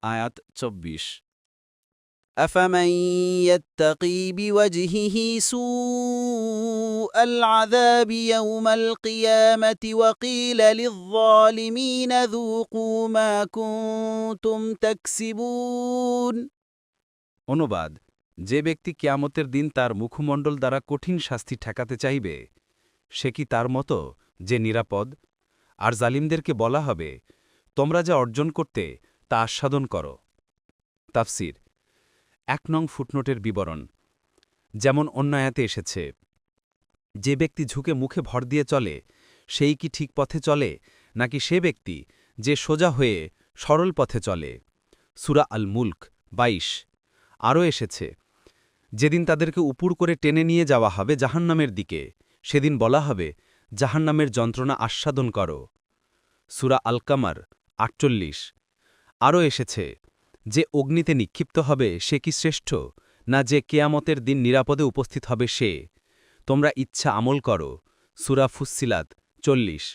আয়াত ২৪। أفمن يتقي بوجهه سوء العذاب يوم القيامة وقيل للظالمين ذوقوا ما كنتم تكسبون অনুবাদ, যে ব্যক্তি কিয়ামতের দিন তার মুখমণ্ডল দ্বারা কঠিন শাস্তি ঠেকাতে চাইবে সে কি তার মতো যে নিরাপদ? আর জালিমদেরকে বলা হবে, তোমরা যা অর্জন করতে তা আস্বাদন করো। তাফসির ১ নং ফুটনোটের বিবরণ। যেমন অন্য আয়াতে এসেছে, যে ব্যক্তি ঝুঁকে মুখে ভর দিয়ে চলে সেই কি ঠিক পথে চলে, নাকি সে ব্যক্তি যে সোজা হয়ে সরল পথে চলে? সূরা আল মুলক ২২। আরও এসেছে, যেদিন তাদেরকে উপুর করে টেনে নিয়ে যাওয়া হবে জাহান্নামের দিকে, সেদিন বলা হবে, জাহান্নামের যন্ত্রণা আস্বাদন করো। সূরা আল কামার ৪৮। আরও এসেছে, যে অগ্নিতে নিক্ষিপ্ত হবে সে কি শ্রেষ্ঠ, না যে কেয়ামতের দিন নিরাপদে উপস্থিত হবে সে? তোমরা ইচ্ছা আমল করো। সূরা ফুস্সিলাত ৪০।